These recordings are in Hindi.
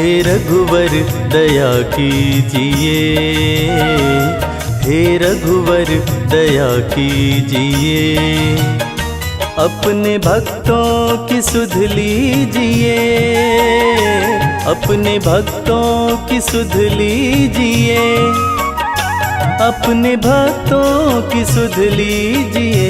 हे रघुवर दया कीजिए, हे रघुवर दया कीजिए। अपने भक्तों की सुध लीजिए, अपने भक्तों की सुध लीजिए, अपने भक्तों की सुध लीजिए।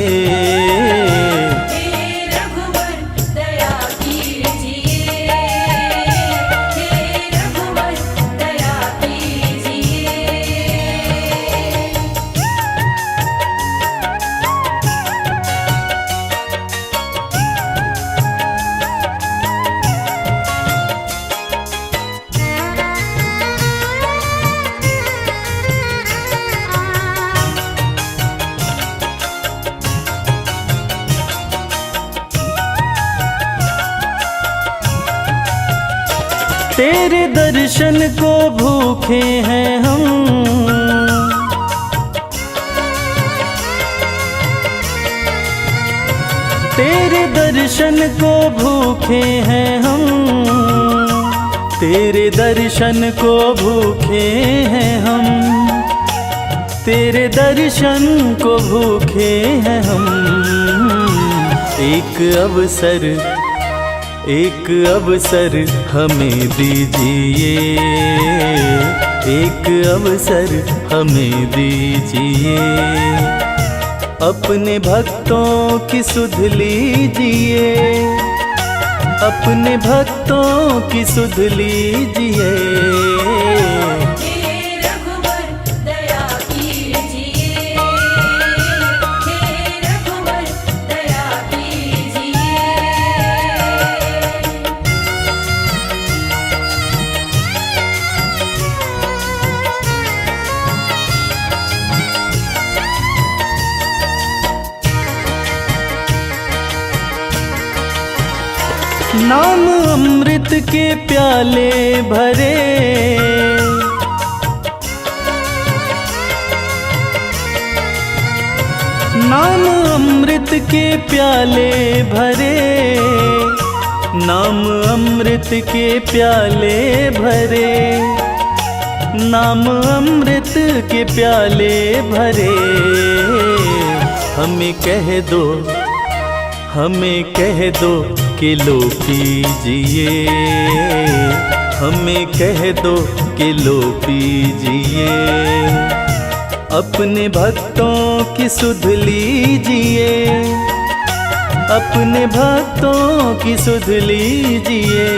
तेरे दर्शन को भूखे हैं हम, तेरे दर्शन को भूखे हैं हम, तेरे दर्शन को भूखे हैं हम, तेरे दर्शन को भूखे हैं हम। एक अवसर, एक अवसर हमें दीजिए, एक अवसर हमें दीजिए। अपने भक्तों की सुध लीजिए, अपने भक्तों की सुध लीजिए। नाम अमृत के प्याले भरे, नाम अमृत के प्याले भरे, नाम अमृत के प्याले भरे, नाम अमृत के प्याले भरे। हमें कह दो, हमें कह दो कि लो पीजिए, हमें कह दो कि लो पीजिए। अपने भक्तों की सुध लीजिए, अपने भक्तों की सुध लीजिए।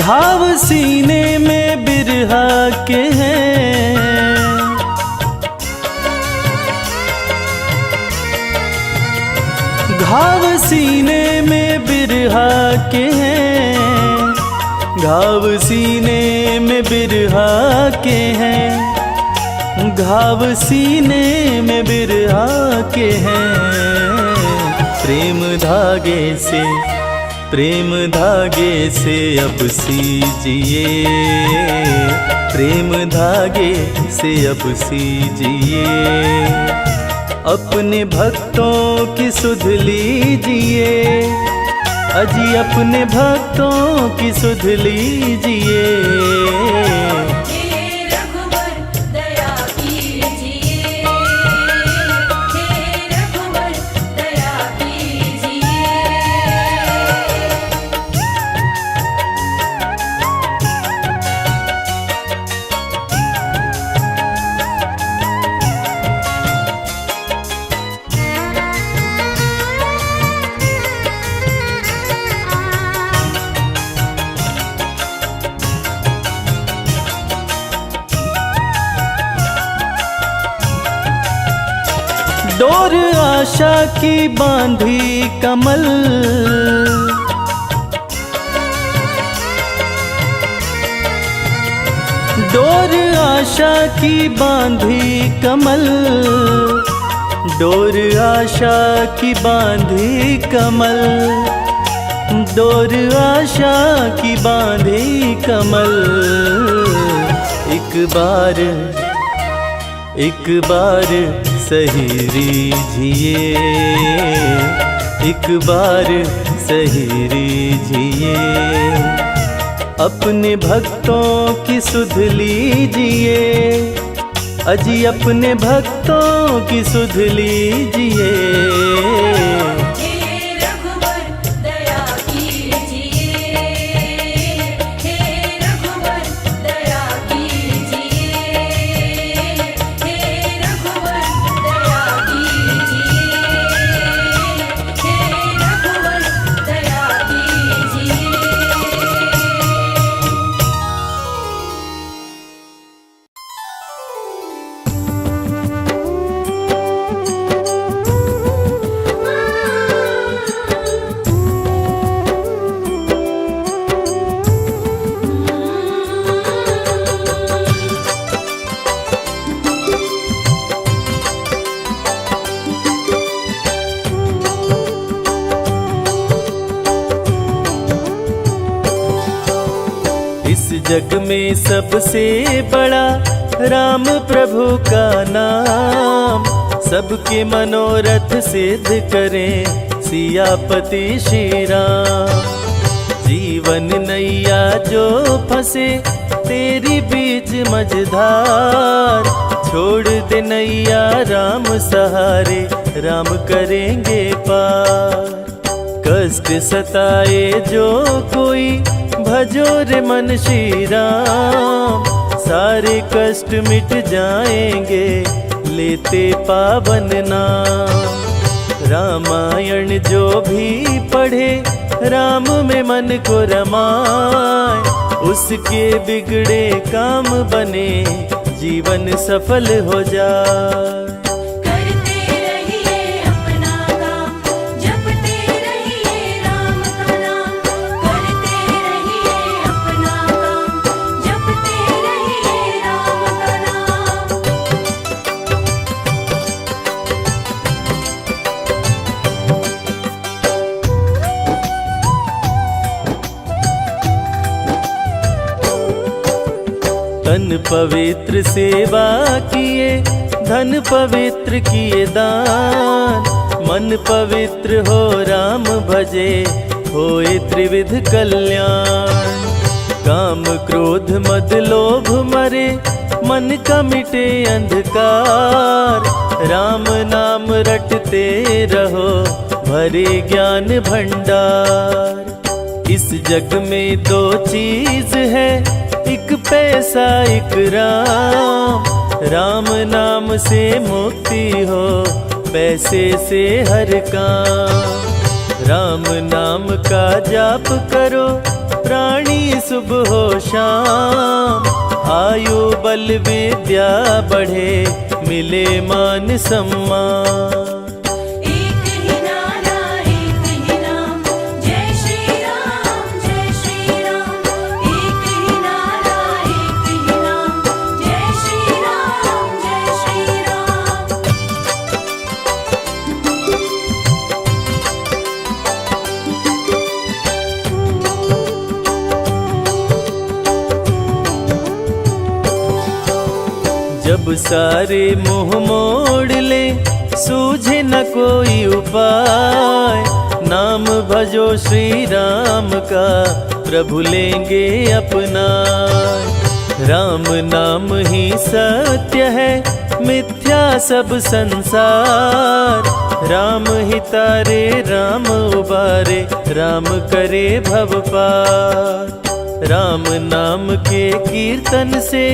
घाव सीने में बिरहा के हैं, घाव सीने में बिरहा के हैं, घाव सीने में बिरहा के हैं, घाव सीने में बिरहा के हैं। प्रेम धागे से, प्रेम धागे से अब सीजिए, प्रेम धागे से अब सीजिए। अपने भक्तों की सुध लीजिए, अजी अपने भक्तों की सुध लीजिए। डोर आशा की बांधी कमल, डोर आशा की बांधी कमल, डोर आशा की बांधी कमल, डोर आशा की बांधी कमल। एक बार सही रीझिए, एक बार सही रीझिए, अपने भक्तों की सुध लीजिए, अजी अपने भक्तों की सुध लीजिए। जग में सबसे बड़ा राम प्रभु का नाम, सबके मनोरथ सिद्ध करें सियापति श्री राम। जीवन नैया जो फंसे तेरी बीच मझधार, छोड़ दे नैया राम सहारे, राम करेंगे पार। कष्ट सताए जो कोई भजो रे मन श्री राम, सारे कष्ट मिट जाएंगे लेते पावन नाम। रामायण जो भी पढ़े राम में मन को रमाए, उसके बिगड़े काम बने जीवन सफल हो जाए। तन पवित्र सेवा किए, धन पवित्र किए दान, मन पवित्र हो राम भजे, होए त्रिविध कल्याण। काम क्रोध मद लोभ मरे, मन का मिटे अंधकार, राम नाम रटते रहो भरे ज्ञान भंडार। इस जग में दो चीज है, एक पैसा एक राम, राम नाम से मुक्ति हो पैसे से हर काम। राम नाम का जाप करो प्राणी सुबह हो शाम, आयु बल विद्या बढ़े मिले मान सम्मान। जब सारे मोह मोड़ ले सूझे न कोई उपाय, नाम भजो श्री राम का प्रभु लेंगे अपना। राम नाम ही सत्य है मिथ्या सब संसार, राम ही तारे राम उबारे, राम करे भव पार। राम नाम के कीर्तन से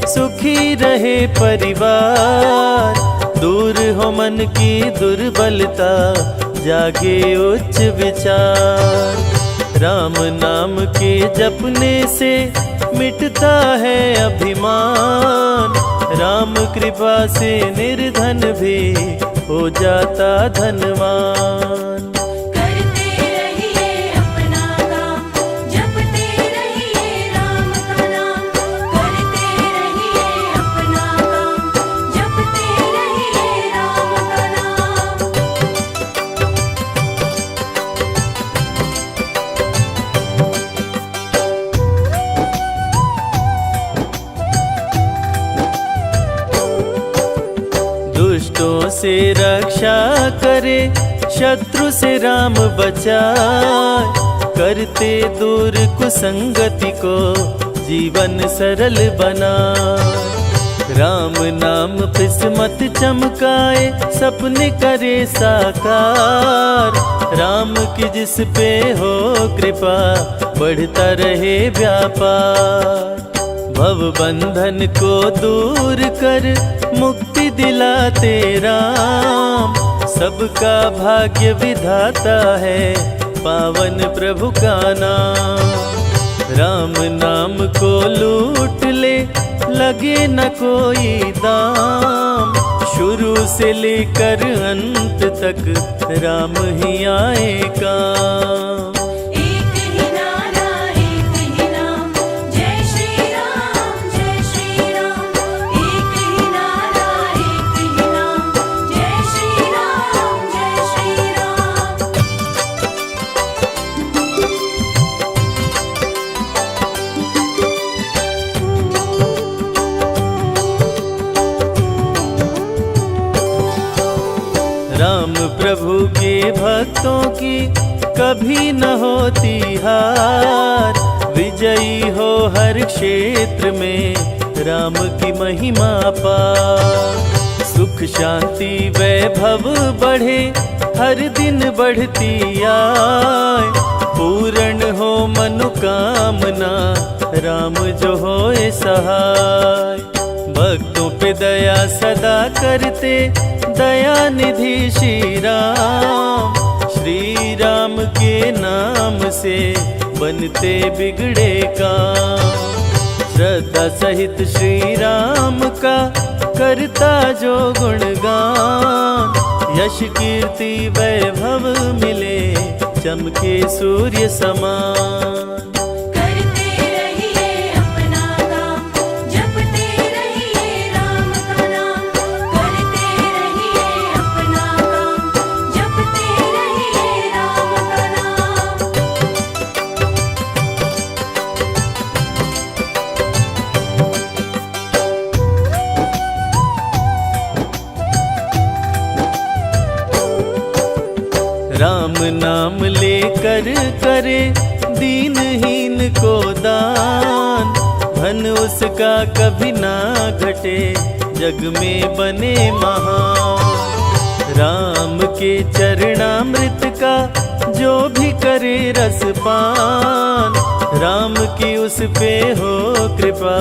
सुखी रहे परिवार, दूर हो मन की दुर्बलता जागे उच्च विचार। राम नाम के जपने से मिटता है अभिमान। राम कृपा से निर्धन भी हो जाता धनवान। करते रहिए अपना काम, जपते रहिए राम का नाम। करते रहिए अपना काम, जपते रहिए राम का नाम। दुष्टों से रक्षा करे, शत्रु से राम बचाए। करते दूर कुसंगति को जीवन सरल बनाए। राम नाम किस्मत चमकाए, सपने करे साकार। राम की जिस पे हो कृपा, बढ़ता रहे व्यापार। भव बंधन को दूर कर मुक्ति दिलाते राम। सबका भाग्य विधाता है, पावन प्रभु का नाम। राम नाम को लूट ले, लगे न कोई दाम। शुरू से लेकर अंत तक राम ही आए काम। एक ही नारा एक ही नाम, जय श्री राम जय श्री राम। एक ही नारा एक ही नाम, जय श्री राम जय श्री राम। राम प्रभु के भक्तों की कभी न होती हार। विजयी हो हर क्षेत्र में राम की महिमा पार। सुख शांति वैभव बढ़े, हर दिन बढ़ती आए। पूर्ण हो मनोकामना, राम जो होए सहाय। भक्तों पे दया सदा करते, दया निधि श्री राम। श्री राम के नाम से बनते बिगड़े काम। श्रद्धा सहित श्री राम का करता जो गुणगान। यश कीर्ति वैभव मिले, चमके सूर्य समान। करते रहिए अपना काम, जपते रहिए राम का नाम। करते रहिए अपना काम, जपते रहिए राम का नाम। राम नाम लेकर करे दीनहीन को दान। धन उसका कभी ना घटे, जग में बने महान। राम के चरणामृत का जो भी करे रसपान। राम की उस पे हो कृपा,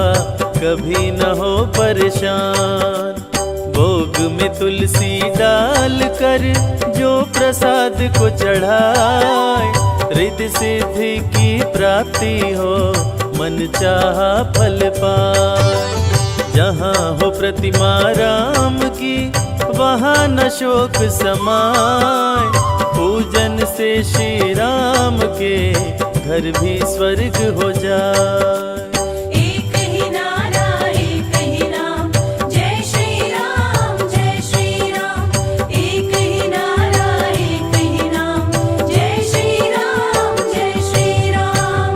कभी न हो परेशान। भोग में तुलसी डाल कर जो प्रसाद को चढ़ाए। रिद्धि सिद्धि की प्राप्ति हो, मन चाहा फल पाए। जहाँ हो प्रतिमा राम की, वहाँ न शोक समाए। पूजन से श्री राम के घर भी स्वर्ग हो जाए। एक ही नारा एक ही नाम, जय श्री राम जय श्री राम। एक ही नारा एक ही नाम, जय श्री राम जय श्री राम।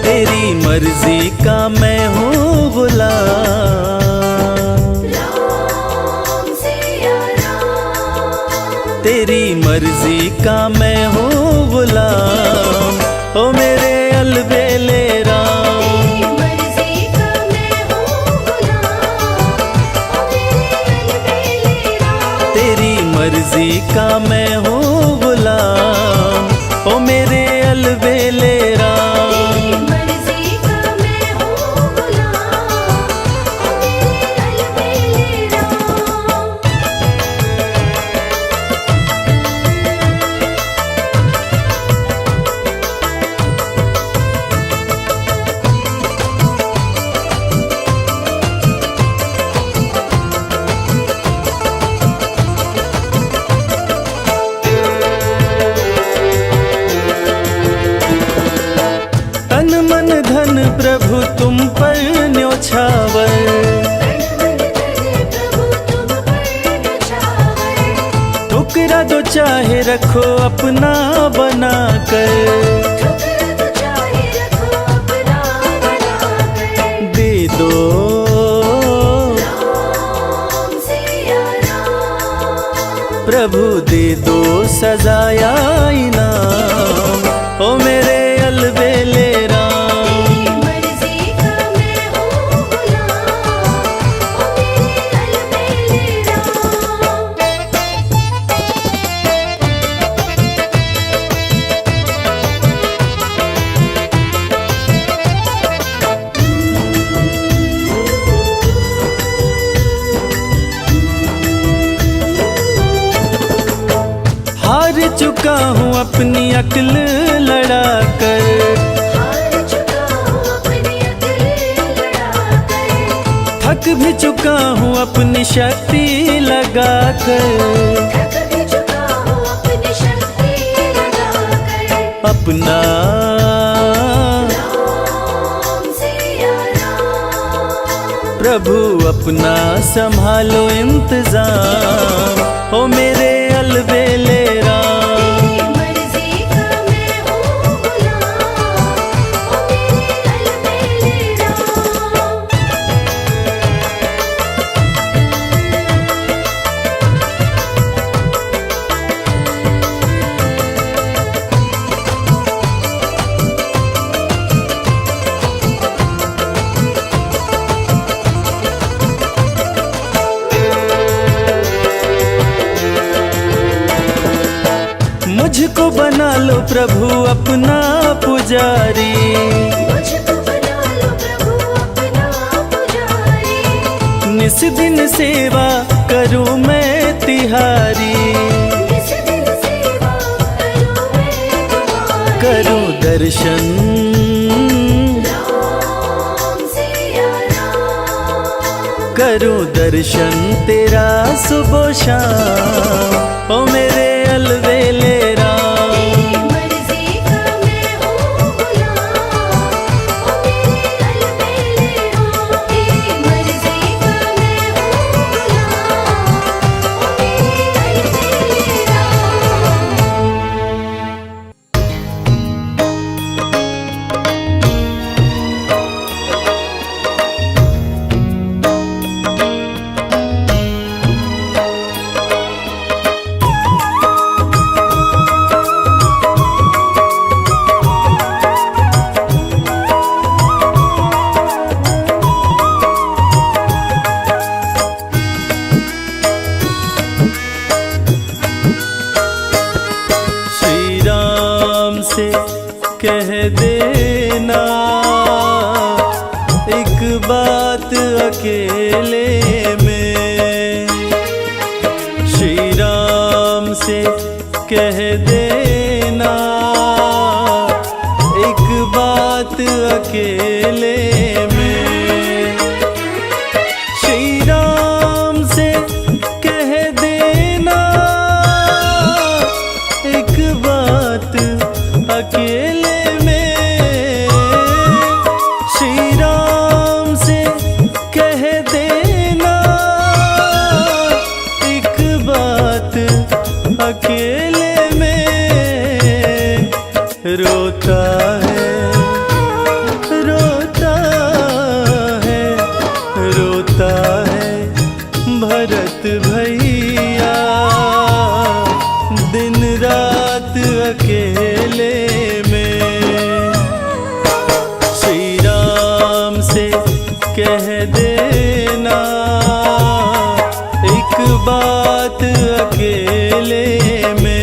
तेरी मर्जी का मैं हूँ गुलाम। राम सिया राम। तेरी मर्जी का मैं हूँ गुलाम। ओ मेरे अलबेले राम। तेरी मर्जी का मर्जी का मैं हूँ गुलाम, ओ मेरे अलबेले राम। तेरी मर्जी का मैं हूँ गुलाम, ओ मेरे अलबेले राम। तन मन धन प्रभु तुम पर न्योछावर, प्रभु तुम पर न्योछावर। ठुकरा दो चाहे रखो अपना बना कर, ठुकरा तो चाहे रखो अपना बनाकर। दे दो राम सिया राम। प्रभु दे दो सजाया इनाम, ओ मेरे अलबेले राम। तेरी मर्जी का मैं हूँ गुलाम, ओ मेरे अलबेले राम। हार चुका हूँ अपनी अक्ल लड़ाकर, हार चुका हूँ अपनी अकल लड़ाकर। थक भी चुका हूँ अपनी शक्ति लगाकर, थक भी चुका हूँ अपनी शक्ति लगाकर। अपना राम सिया राम। प्रभु अपना संभालो इंतजाम, ओ मेरे अलबेले राम। तेरी मर्जी का मैं हूँ गुलाम, ओ मेरे अलबेले राम। मुझको बना लो प्रभु अपना पुजारी, मुझको बना लो प्रभु अपना पुजारी। निस दिन सेवा करूँ मैं तिहारी, इस दिन सेवा करूँ मैं तुम्हारी। करूँ दर्शन राम सिया राम। करूँ दर्शन तेरा सुबह शाम, ओ मेरे अलबेले राम। तेरी मर्जी का मैं हूँ गुलाम, ओ मेरे अलबेले राम। तेरी मर्जी का मैं हूँ गुलाम, ओ मेरे अलबेले राम। श्री राम से कह देना एक बात अकेले में, श्री राम से कह देना एक बात अकेले में, श्री राम से कह देना एक बात अकेले में, श्री राम से कह देना एक बात अकेले में। रोता है रोता है रोता है भरत भैया, दिन रात अकेले में, श्री राम से कह देना एक बात अकेले में।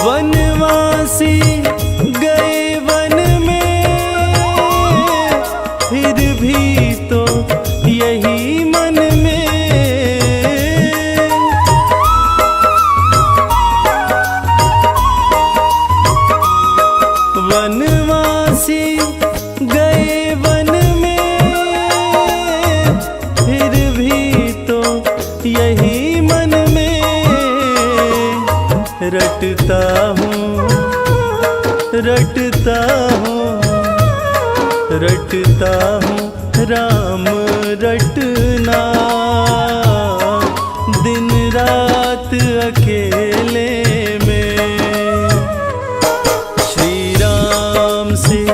वनवासी गए वन में, फिर भी तो यही मन में। वनवासी गए वन में, फिर भी तो यही मन में। रटता हूँ, रटता हूँ, रटता हूँ राम रटना, दिन रात अकेले में। श्री राम से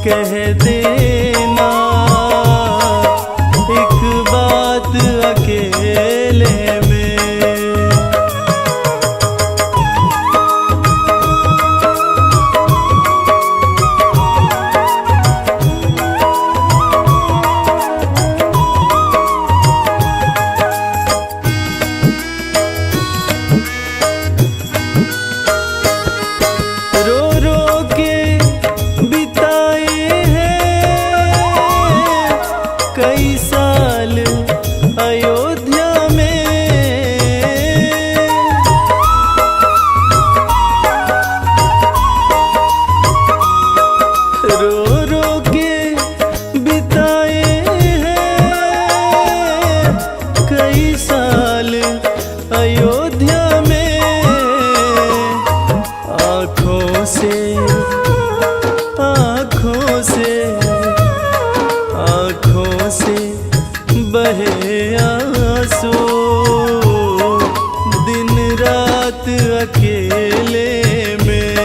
कह देना एक बात अकेले में। रो रो के बिताए हैं कई साल अयोध्या में। रो रो के बिताए हैं कई साल अयोध्या में। आँखों से, आँखों से, आँखों से बहे आंसू, दिन रात अकेले में।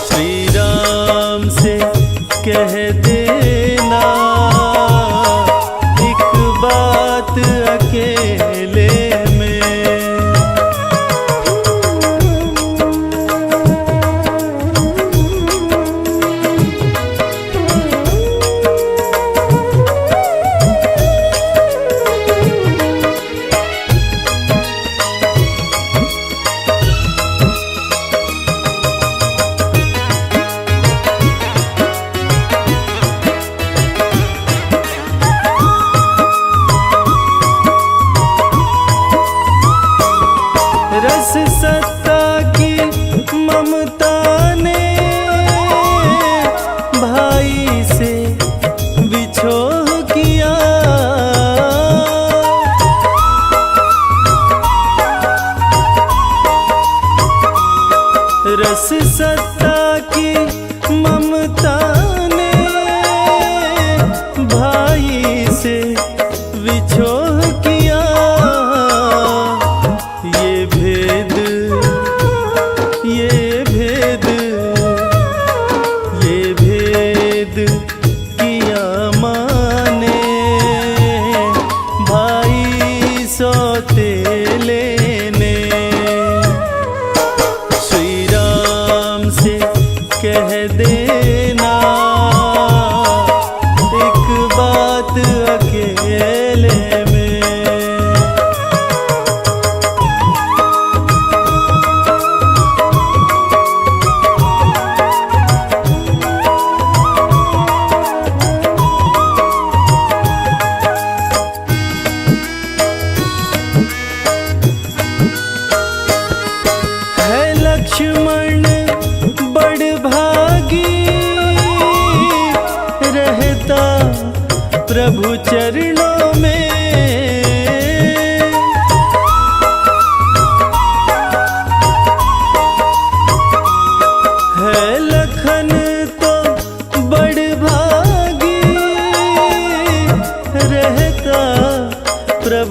श्री राम से कह देना एक बात अकेले में। रस सत्ता की ममता ने भाई से बिछोह किया। रस सत्ता की ममता ने भाई से बिछोह किया। ये भेद, ये भेद, ये भेद किया माने भाई सौतेले ने। श्री राम से कह देना एक बात अकेले में। लक्ष्मण बड़ भागी रहता प्रभु चरणों में। है लखन तो बड़ भागी रहता प्रभु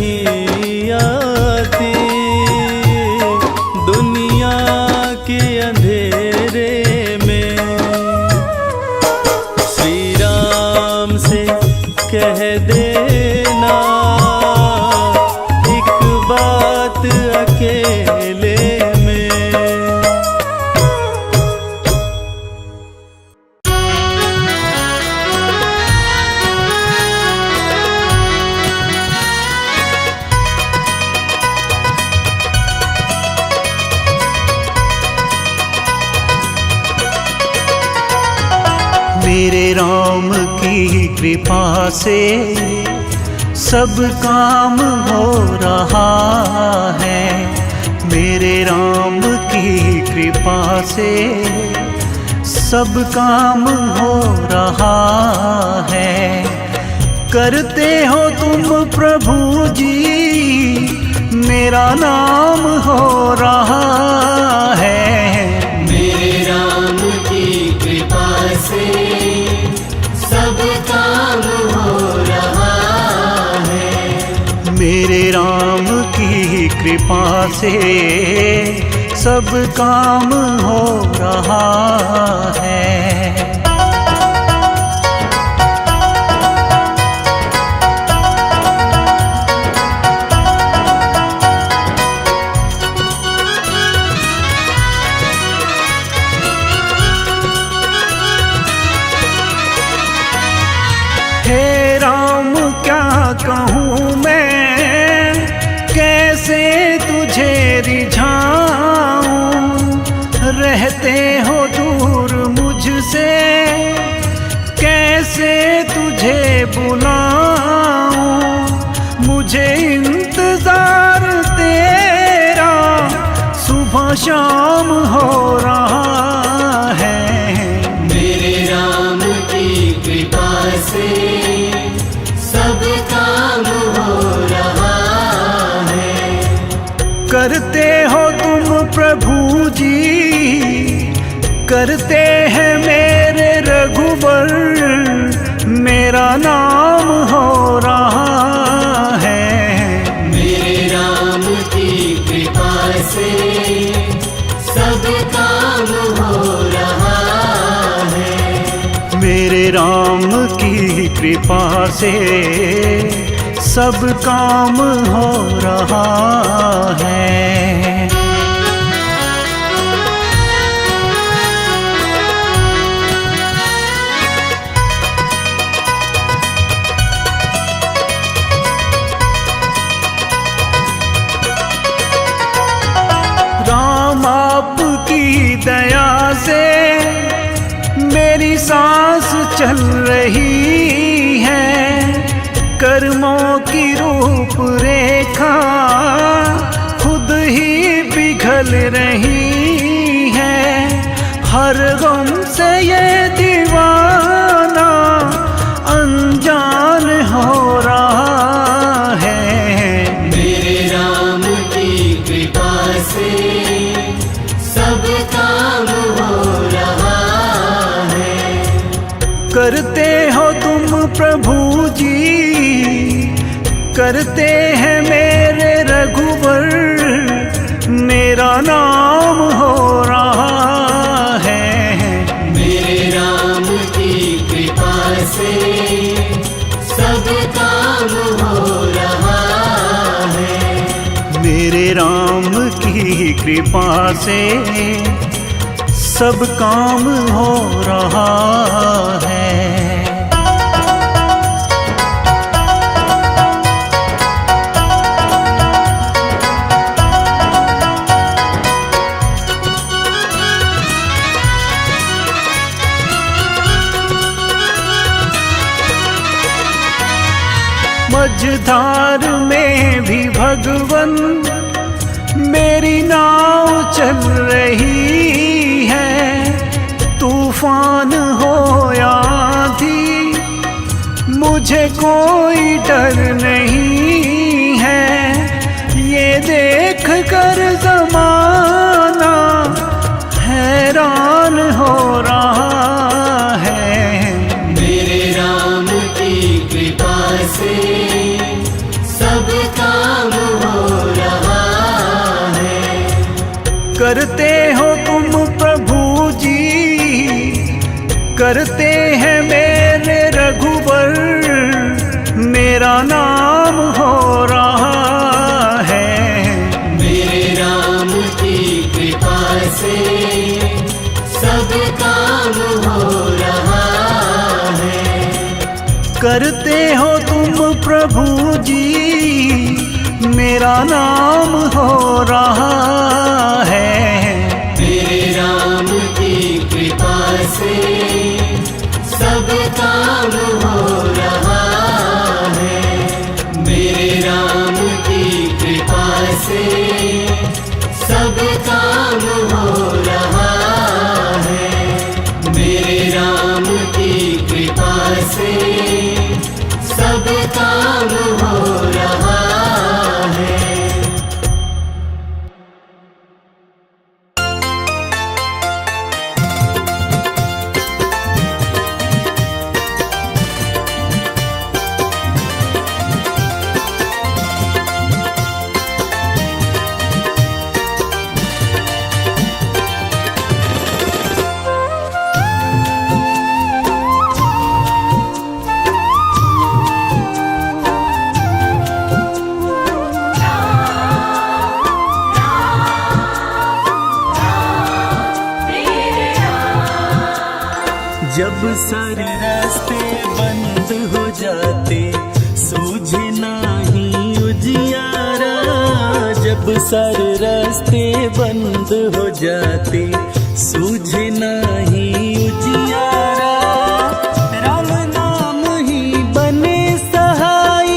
नहीं आती, दुनिया के अंधेरे में। श्री राम से कह देना एक बात अकेले में। मेरे राम की कृपा से सब काम हो रहा है। मेरे राम की कृपा से सब काम हो रहा है। करते हो तुम प्रभु जी, मेरा नाम हो रहा है। मेरे राम की कृपा से सब काम हो रहा है। मेरे राम की कृपा से सब काम हो रहा है। हे राम क्या कहूँ मैं, कैसे तुझे रिझाऊं। रहते हो दूर मुझसे, कैसे तुझे बुलाऊं। मुझे इंतजार तेरा सुबह शाम हो रहा है। मेरे राम की कृपा से सब काम हो रहा है। करते हो तुम प्रभु जी, करते हैं मेरे रघुबर, मेरा नाम हो रहा है। मेरे राम की कृपा से सब काम हो रहा है। मेरे राम की कृपा से सब काम हो रहा है। राम आपकी दया से मेरी सांस चल रही है। कर्मों की रूप रेखा खुद ही पिघल रही है। हर गम से ये दीवाना अनजान हो रहा है। मेरे राम की कृपा से सब काम हो रहा है। करते हो तुम प्रभु जी, करते हैं मेरे रघुवर, मेरा नाम हो रहा है। मेरे राम की कृपा से सब काम हो रहा है। मेरे राम की कृपा से सब काम हो रहा है। मझधार में भी भगवन मेरी नाव चल रही है। तूफान हो या आंधी मुझे कोई डर नहीं है। ये देख कर ज़माना हैरान हो रहा है। मेरे राम की कृपा से सब काम करते हो तुम प्रभु जी, करते हैं मेरे रघुवर, मेरा नाम हो रहा है। मेरे राम की कृपा से सब काम हो रहा है। करते हो तुम प्रभु जी, मेरा नाम हो रहा है। मेरे राम की कृपा से सब काम हो रहा है। मेरे राम की कृपा से सब काम हो रहा है। मेरे राम की कृपा से सब काम हो रहा है। जब सारे रास्ते बंद हो जाते, सूझे नहीं उजियारा। जब सारे रास्ते बंद हो जाते, सूझे नहीं उजियारा। राम नाम ही बने सहाय,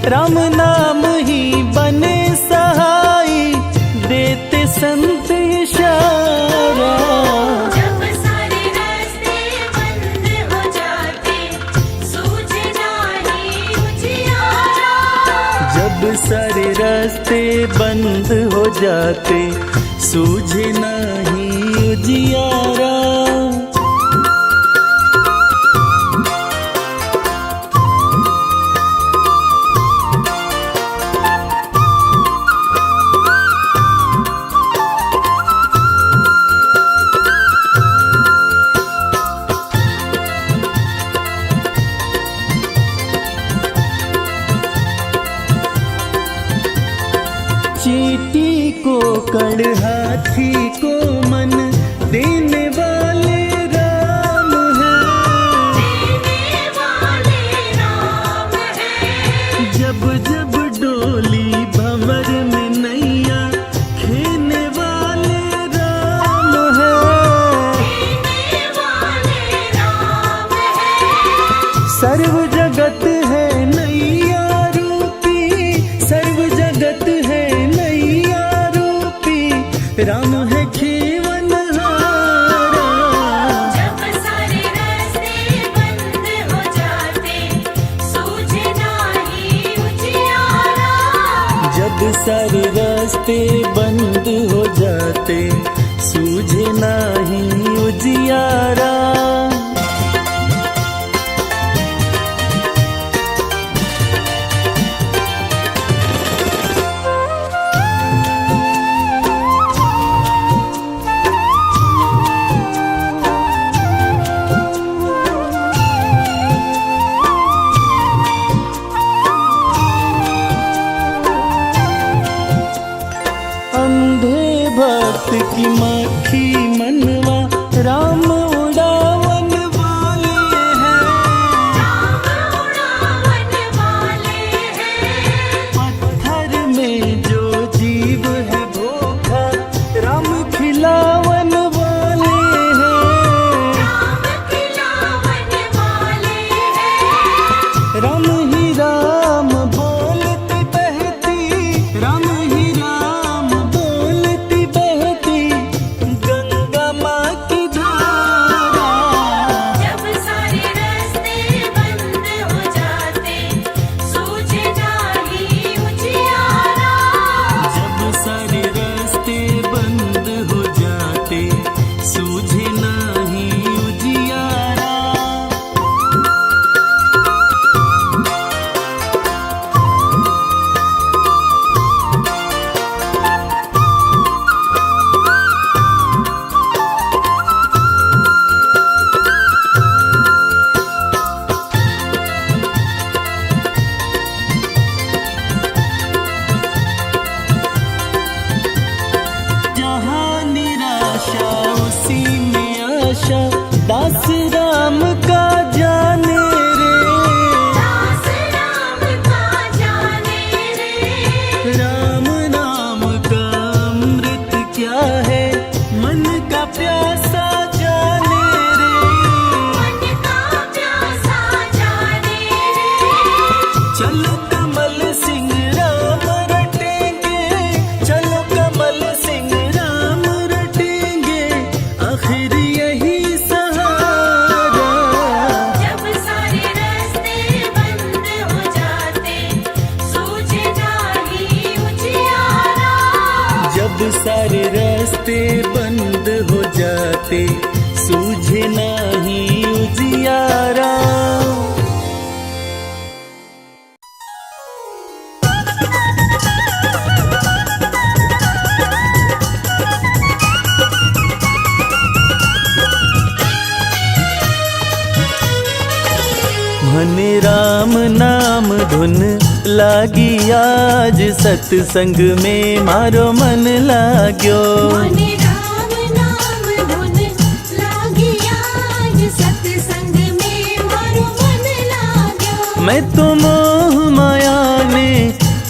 राम नाम ही बने सहाय, देते संत इशारा। जब सारे रास्ते बंद हो जाते, सूझे नहीं उजियारा। जब सारे रास्ते बंद हो जाते, सूझे नहीं उजियारा। चींटी को कड़, हाथी को मन, देने वाले राम हैं। देने वाले राम है। जब जब डोली भंवर में नैया, खेने वाले राम हैं। देने वाले राम है। सर्व जगत है नैया रूपी, सर्व जगत है नैया रूपी, राम है खेवनहारा। जब सारे रास्ते बंद हो जाते, सूझे नहीं उजियारा। जब सारे रास्ते बंद हो जाते, सूझे नहीं उजियारा। अंधे भक्त की मक्खी मनवा, राम उड़ावन वाले हैं। राम उड़ावन वाले हैं। पत्थर में जो जीव है भूखा, राम खिलावन वाले हैं। राम खिलावन वाले हैं। राम ही राम बोलती बहती, राम ही राम बोलती बहती, गंगा अब सारे रास्ते बंद हो जाते, सूझे नहीं उजियारा। मने राम नाम धुन लागी आज, सत्संग में मारो मन लाग्यो। मने राम नाम धुन लागी आज, सत्संग में मारो मन लाग्यो। मैं तो मोह माया ने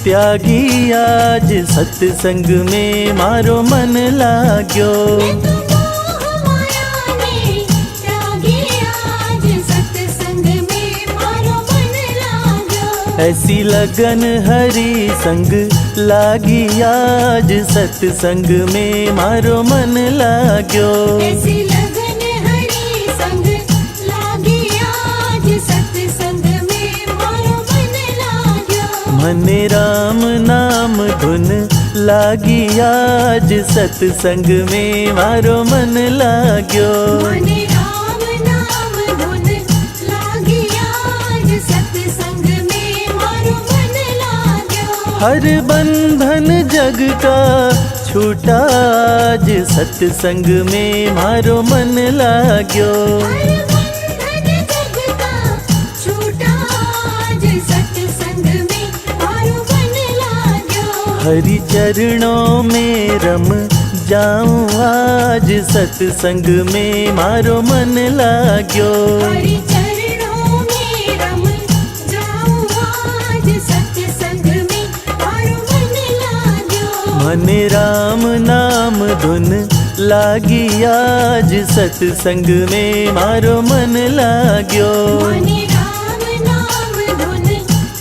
त्यागी आज, सत्संग में मारो मन लाग्यो। मैं तो मोह माया ने त्यागी आज, सत्संग में मारो मन लाग्यो। ऐसी लगन हरि संग लागी आज, सत्संग में मारो मन लाग्यो। ऐसी लगन हरि संग लागी आज, सत्संग में मारो मन लाग्यो। मने राम नाम धुन लागी आज, सत्संग में मारो मन लाग्यो। मने राम नाम धुन लागी आज, सत्संग में मारो मन लाग्यो। हर बंधन जग का छूटा आज, सत्संग में मारो मन लाग्यो। हर बंधन जग का छूटा आज, सत्संग में मारो मन लाग्यो। हरि चरणों में रम जाऊं आज, सत्संग में मारो मन लाग्यो। हरि चरणों में रम जाऊं आज, सत्संग में मारो मन लाग्यो। मने राम नाम धुन लागी आज, सत्संग में मारो मन लाग्यो। मने राम नाम धुन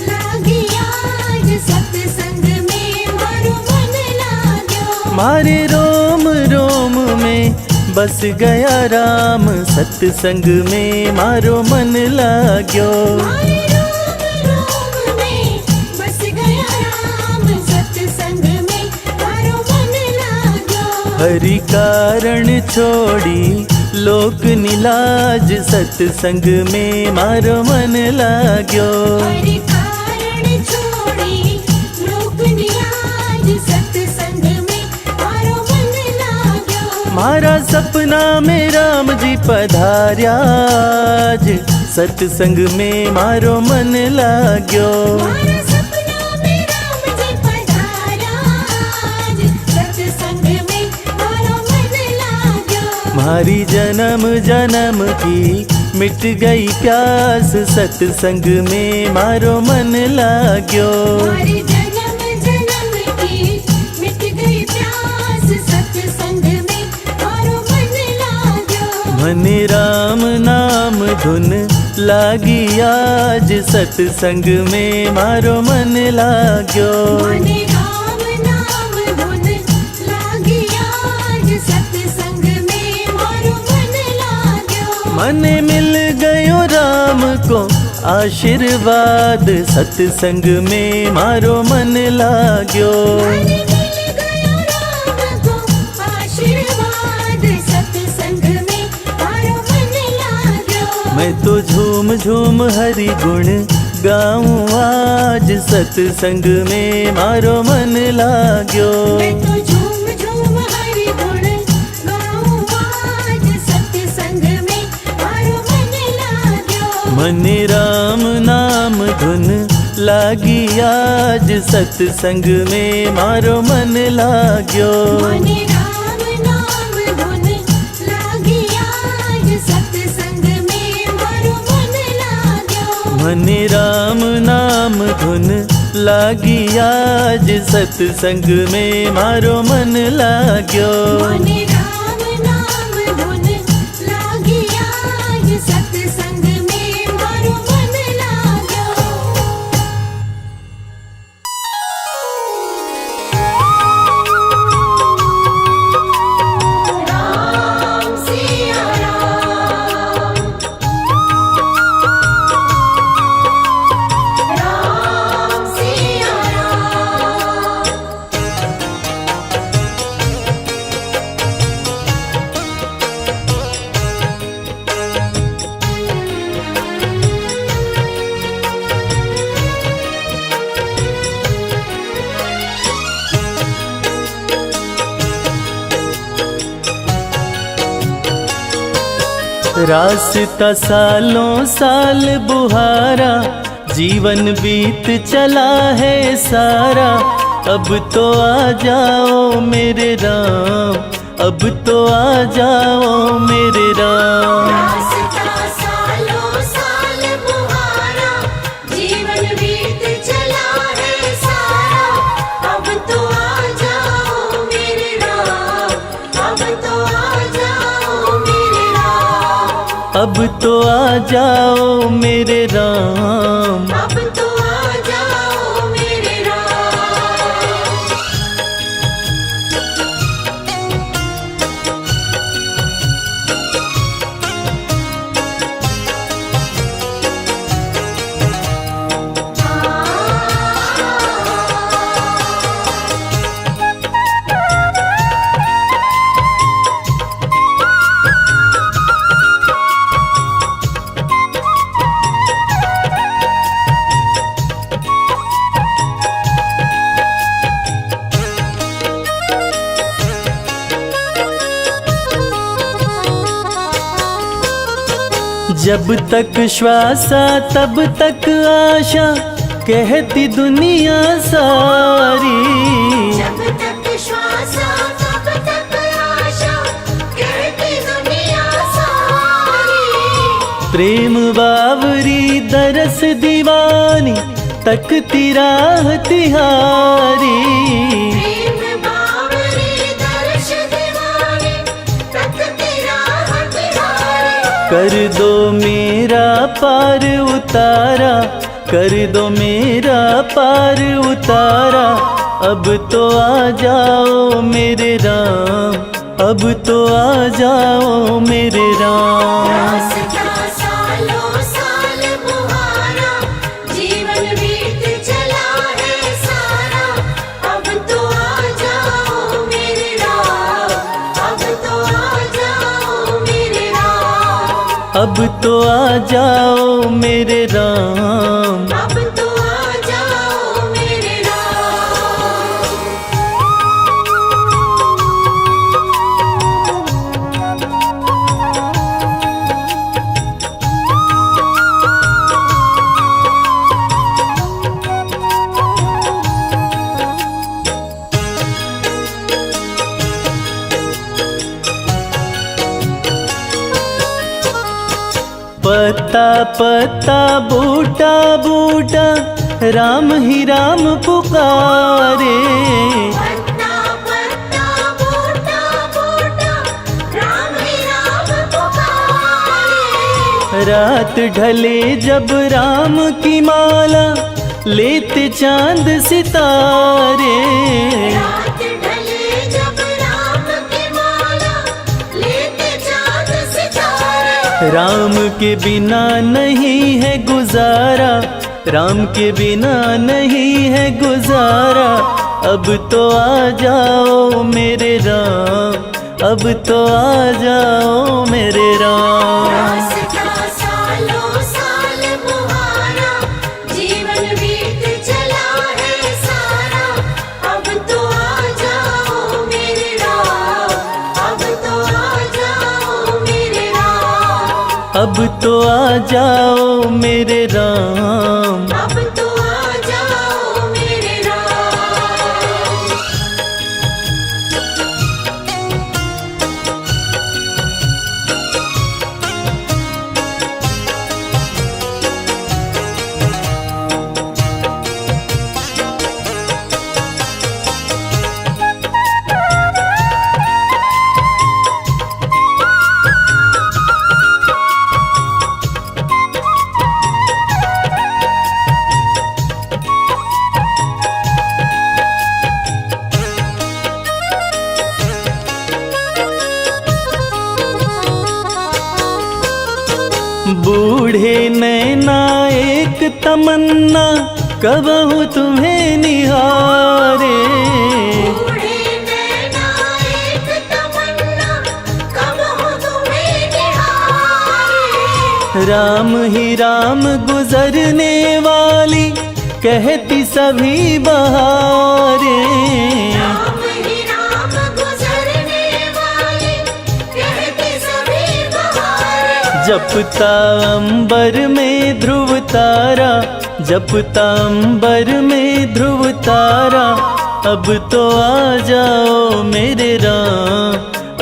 लागी आज, सत्संग में मारो मन लाग्यो। मारे रोम रोम में बस गया राम, सत्संग में मारो मन लाग्यो। मारे रोम रोम में बस गया राम, सत्संग में मारो मन लाग्यो। हरि कारण छोड़ी लोक निलाज, सत्संग में मारो मन लाग्यो। हरि कारण छोड़ी लोक निराज, सत्संग में मारो मन लाग्यो। मारा सपना में राम जी पधार्या आज, सत्संग में मारो मन लाग्यो। मारा सपना में राम जी पधारा आज, सत्संग में मारो मन लाग्यो। मारी जन्म जन्म की मिट गई प्यास, सत्संग में मारो मन लाग्यो। हमारे जन्म जन्म की मिट गई प्यास, सत्संग में मारो मन लाग्यो। मने राम नाम धुन लागी आज, सत्संग में मारो मन लाग्यो। मने राम नाम धुन लागी आज, सत्संग में मारो मन लाग्यो। मने मिल गयो राम को आशीर्वाद, सत्संग में मारो मन लाग्यो। मने मिल गयो राम को आशीर्वाद, सत्संग में मारो मन लाग्यो। मैं तो झूम झूम हरि गुण गाऊं आज, सत्संग में मारो मन लाग्यो। मैं तो झूम झूम हरि गुण गाऊं आज, सत्संग में मारो मन लाग्यो। मने राम नाम धुन लागी आज, सत्संग में मारो मन लाग्यो। मने राम नाम धुन लागी आज, सत्संग में मारो मन लाग्यो। मने राम नाम धुन लागी आज, सत्संग में मारो मन लाग्यो। मने राम नाम धुन लागी आज, सत्संग में मारो मन लाग्यो। राम सिया राम, राम सिया राम। रास्ता सालों साल बुहारा, जीवन बीत चला है सारा। अब तो आ जाओ मेरे राम, अब तो आ जाओ मेरे राम। रास्ता सालों साल बुहारा, जीवन बीत चला है सारा। अब तो आ जाओ मेरे राम, अब तो आ जाओ मेरे राम। अब तो आ जाओ मेरे राम। अब तो आ जाओ मेरे राम। जब तक श्वासा तब तक आशा, कहती दुनिया सारी। जब तक श्वासा तब तक आशा, कहती दुनिया सारी। प्रेम बावरी दरस दीवानी, तकती राह तिहारी। प्रेम बावरी दर्श दीवानी, तकती राह तिहारी। कर दो मेरा पार उतारा, कर दो मेरा पार उतारा। अब तो आ जाओ मेरे राम, अब तो आ जाओ मेरे राम। रास्ता सालों साल बुहारा, जीवन बीत चला है सारा। अब तो आ जाओ मेरे राम, अब तो आ जाओ मेरे राम। अब तो आ जाओ मेरे राम। अब तो आ जाओ मेरे राम। पत्ता पत्ता बूटा बूटा, राम ही राम पुकारे। पत्ता पत्ता बूटा बूटा, राम ही राम पुकारे। रात ढले जब राम की माला, लेते चांद सितारे। रात ढले जब राम की माला, लेते चाँद सितारे। राम के बिना नहीं है गुजारा, राम के बिना नहीं है गुजारा। अब तो आ जाओ मेरे राम, अब तो आ जाओ मेरे राम। रास्ता सालों साल बुहारा, जीवन बीत चला है सारा। अब तो आ जाओ मेरे राम, अब तो आ जाओ मेरे राम। अब तो आ जाओ मेरे राम। अब तो आ जाओ मेरे राम। बूढ़े नैना एक तमन्ना, कबहू तुम्हें निहारे। बूढ़े नैना एक तमन्ना, कब हो तुम्हें निहारे। राम ही राम गुजरने वाली, कहती सभी बहारे। राम ही राम गुजरने वाली, कहती सभी बहारें। जपता अंबर में ध्रुव तारा, जपता अंबर में ध्रुव तारा। अब तो आ जाओ मेरे राम,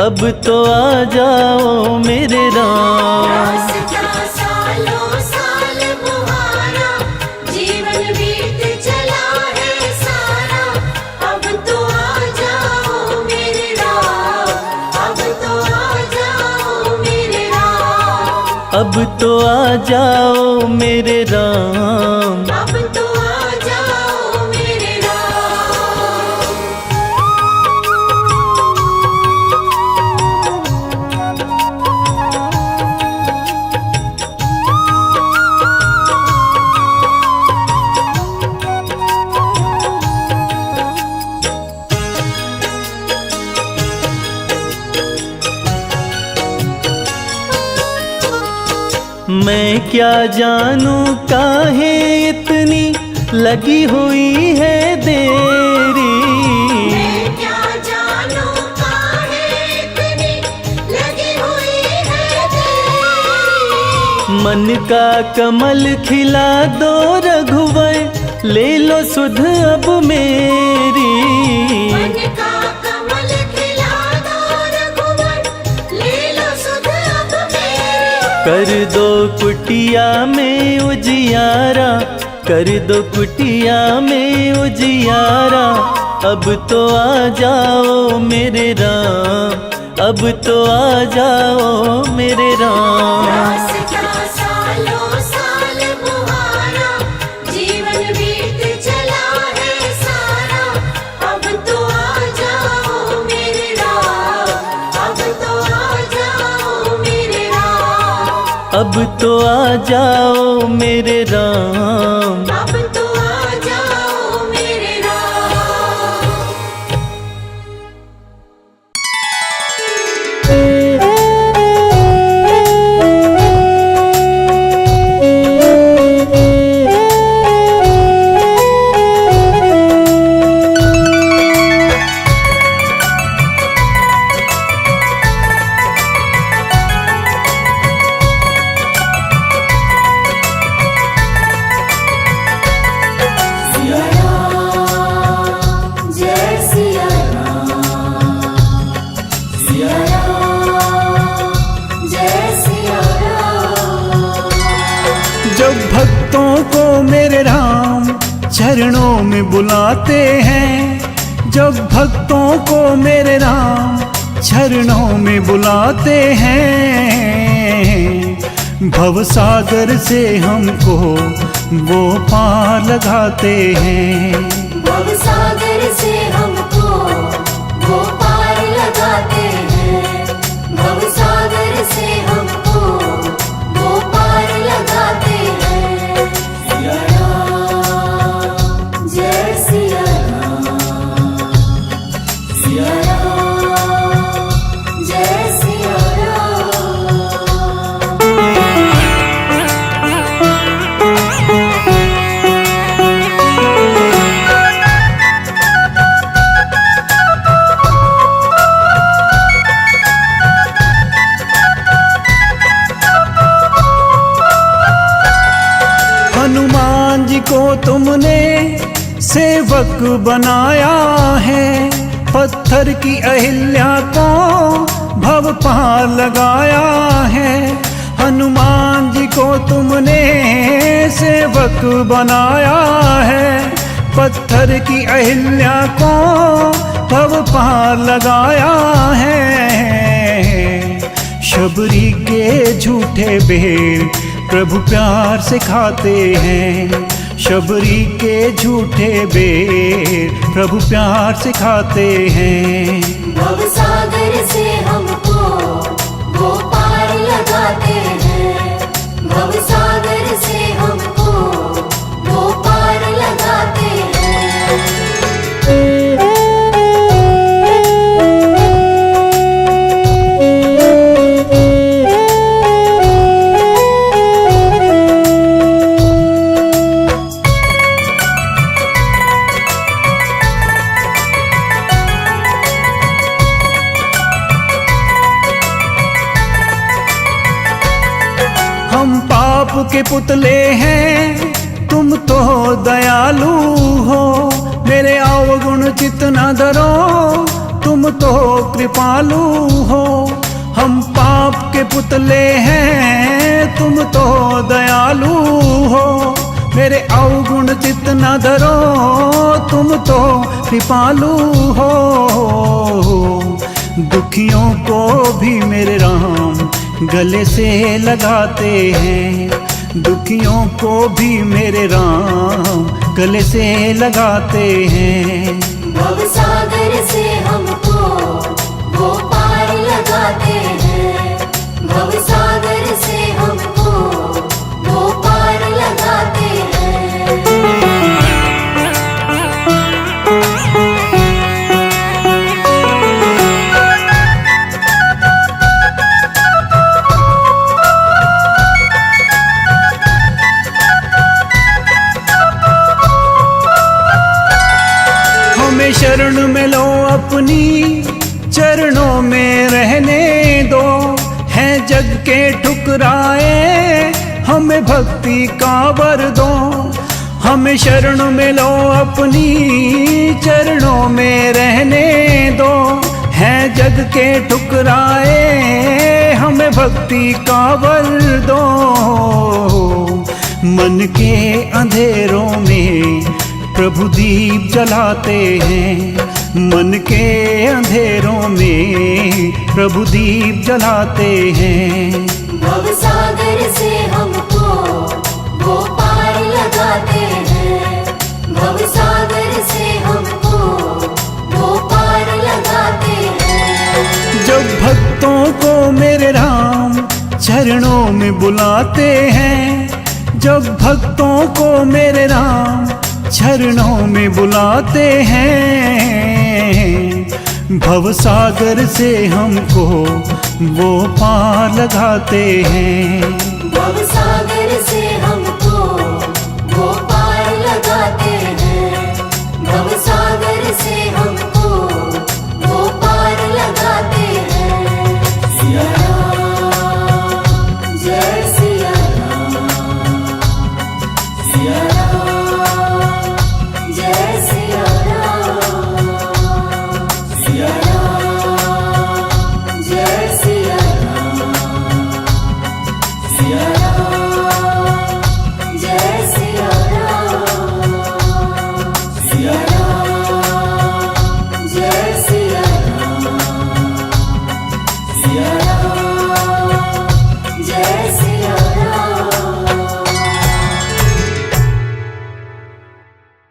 अब तो आ जाओ मेरे राम। रास्ता सालों साल बुहारा, जीवन बीत चला है सारा। अब तो आ जाओ मेरे राम, अब तो आ जाओ मेरे राम। अब तो आ जाओ मेरे राम। अब तो आ जाओ मेरे राम। मैं क्या जानूं काहे इतनी लगी हुई है देरी। मैं क्या जानूं काहे इतनी लगी हुई है तेरी। मन का कमल खिला दो रघुवर, ले लो सुध अब मेरी। मन का कमल खिला दो रघुवर, ले लो सुध अब मेरी। कर दो कुटिया में उजियारा, कर दो कुटिया में उजियारा। अब तो आ जाओ मेरे राम, अब तो आ जाओ मेरे राम। रास्ता सालों साल बुहारा, जीवन बीत चला है सारा। अब तो आ जाओ मेरे राम, अब तो आ जाओ मेरे राम। अब तो आ जाओ मेरे राम। अब तो आ जाओ मेरे राम। सिया राम, जय सिया राम। सिया राम, जय सिया राम। जब भक्तों को मेरे राम चरणों में बुलाते हैं, जब भक्तों को मेरे राम चरणों में बुलाते हैं, भवसागर से हमको वो पार लगाते हैं। भवसागर से हमको वो पार लगाते हैं। भवसागर से हमको वो पार लगाते हैं। सिया राम, जय सिया राम। सिया राम, जय सिया राम। हनुमान जी को तुमने सेवक बनाया है, पत्थर की अहिल्या को भव पार लगाया है। हनुमान जी को तुमने सेवक बनाया है, पत्थर की अहिल्या को भव पार लगाया है। शबरी के झूठे बेर प्रभु प्यार से खाते हैं, शबरी के झूठे बेर प्रभु प्यार से खाते हैं। भवसागर से हमको वो पार लगाते हैं। भवसागर से हमको वो पार लगाते हैं। के पुतले हैं, तुम तो दयालु हो। मेरे अवगुण चित न धरो, तुम तो कृपालु हो। हम पाप के पुतले हैं, तुम तो दयालु हो। मेरे अवगुण चित न धरो, तुम तो कृपालु हो। दुखियों को भी मेरे राम गले से लगाते हैं। दुखियों को भी मेरे राम गले से लगाते हैं। भव सागर से हमको वो पार लगाते हैं। भव सागर से हमको वो पार लगाते हैं। हमें शरण में लो, अपनी चरणों में रहने दो। हैं जग के ठुकराए, हमें भक्ति का वर दो। हमें शरण में लो, अपनी चरणों में रहने दो। हैं जग के ठुकराए, हमें भक्ति का वर दो। मन के अंधेरों में प्रभु दीप जलाते हैं। मन के अंधेरों में प्रभु दीप जलाते हैं। भव सागर से हमको वो पार लगाते हैं। भव सागर से हमको वो पार लगाते हैं। जब भक्तों को मेरे राम चरणों में बुलाते हैं, जब भक्तों को मेरे राम चरणों में बुलाते हैं। भव सागर से हमको वो पार लगाते हैं। भव सागर से हमको वो पार लगाते हैं। भव